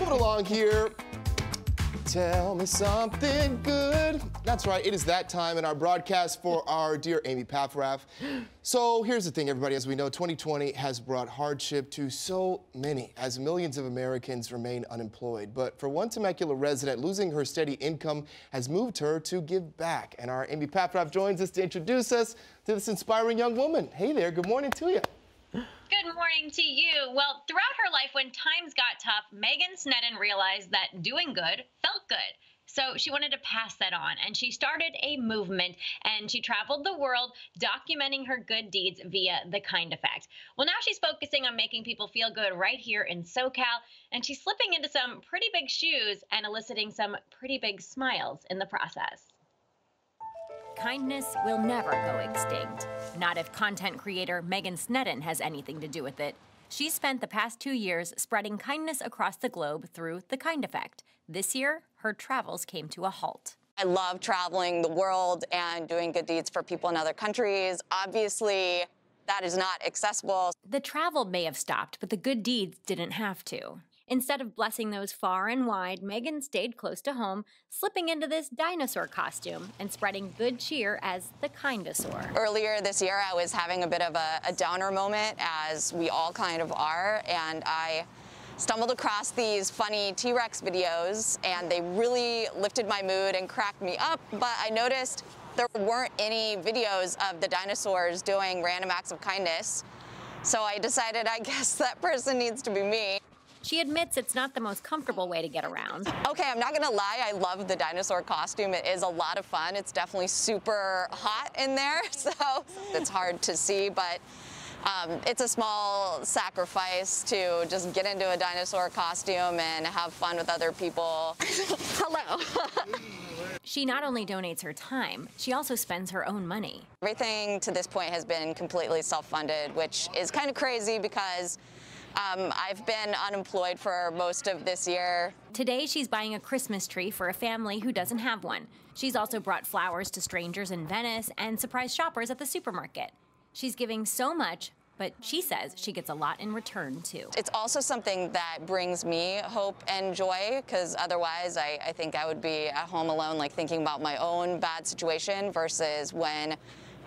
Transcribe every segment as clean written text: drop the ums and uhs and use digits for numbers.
moving along here. Tell me something good. That's right, it is that time in our broadcast for our dear Amy Paffrath. So here's the thing, everybody. As we know, 2020 has brought hardship to so many, as millions of Americans remain unemployed. But for one Temecula resident, losing her steady income has moved her to give back. And our Amy Paffrath joins us to introduce us to this inspiring young woman. Hey there, good morning to you. Good morning to you. Well, throughout her life, when times got tough, Megan Sneddon realized that doing good felt good. So she wanted to pass that on, and she started a movement, and she traveled the world documenting her good deeds via The Kind Effect. Well, now she's focusing on making people feel good right here in SoCal, and she's slipping into some pretty big shoes and eliciting some pretty big smiles in the process. Kindness will never go extinct. Not if content creator Megan Sneddon has anything to do with it. She spent the past 2 years spreading kindness across the globe through The Kind Effect. This year, her travels came to a halt. I love traveling the world and doing good deeds for people in other countries. Obviously, that is not accessible. The travel may have stopped, but the good deeds didn't have to. Instead of blessing those far and wide, Megan stayed close to home, slipping into this dinosaur costume and spreading good cheer as the Kindosaur. Earlier this year, I was having a bit of a downer moment, as we all kind of are, and I stumbled across these funny T-Rex videos, and they really lifted my mood and cracked me up, but I noticed there weren't any videos of the dinosaurs doing random acts of kindness, so I decided I guess that person needs to be me. She admits it's not the most comfortable way to get around. Okay, I'm not gonna lie, I love the dinosaur costume. It is a lot of fun. It's definitely super hot in there, so it's hard to see, but it's a small sacrifice to just get into a dinosaur costume and have fun with other people. Hello. She not only donates her time, she also spends her own money. Everything to this point has been completely self-funded, which is kind of crazy because I've been unemployed for most of this year. Today, she's buying a Christmas tree for a family who doesn't have one. She's also brought flowers to strangers in Venice and surprised shoppers at the supermarket. She's giving so much, but she says she gets a lot in return, too. It's also something that brings me hope and joy, because otherwise I think I would be at home alone, like thinking about my own bad situation, versus when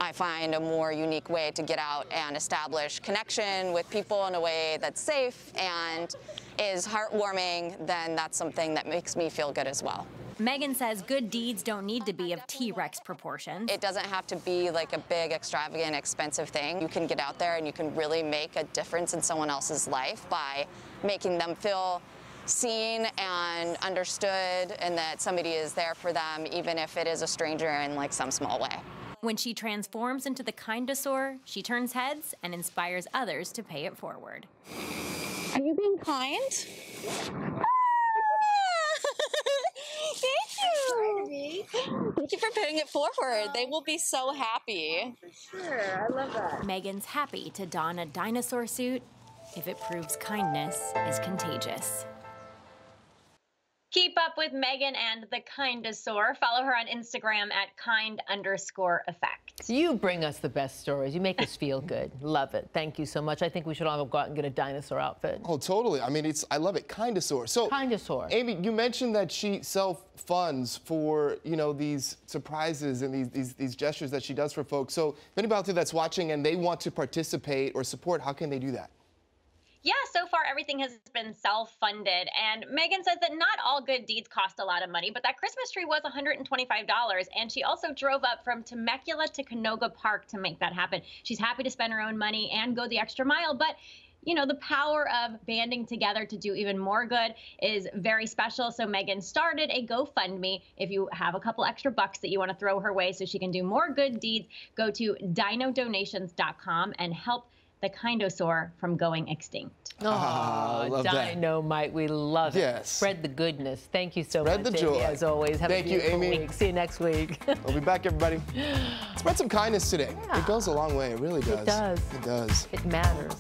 I find a more unique way to get out and establish connection with people in a way that's safe and is heartwarming, then that's something that makes me feel good as well. Megan says good deeds don't need to be of T-Rex proportions. It doesn't have to be like a big, extravagant, expensive thing. You can get out there and you can really make a difference in someone else's life by making them feel seen and understood, and that somebody is there for them, even if it is a stranger in like some small way. When she transforms into the Kindosaur, she turns heads and inspires others to pay it forward. Are you being kind? Thank you. Thank you for paying it forward. They will be so happy. For sure, I love that. Megan's happy to don a dinosaur suit if it proves kindness is contagious. Keep up with Megan and the Kindosaur. Follow her on Instagram at kind_effect. You bring us the best stories. You make us feel good. Love it. Thank you so much. I think we should all go out and get a dinosaur outfit. Oh, totally. I mean, I love it. Kindosaur. So, Kindosaur. Amy, you mentioned that she self-funds for, you know, these surprises and these gestures that she does for folks. So, if anybody out there that's watching and they want to participate or support, how can they do that? Yeah, so far everything has been self-funded, and Megan says that not all good deeds cost a lot of money, but that Christmas tree was $125, and she also drove up from Temecula to Canoga Park to make that happen. She's happy to spend her own money and go the extra mile, but you know, the power of banding together to do even more good is very special. So Megan started a GoFundMe. If you have a couple extra bucks that you want to throw her way so she can do more good deeds, go to dinodonations.com and help the Kindosaur from going extinct. Oh, Dynamite, we love it. Yes. Spread the goodness. Thank you so much, much, the joy. Amy, as always. Have Thank a you, beautiful Amy. week. See you next week. We'll be back, everybody. Spread some kindness today. Yeah. It goes a long way. It really does. It does. It does. It matters.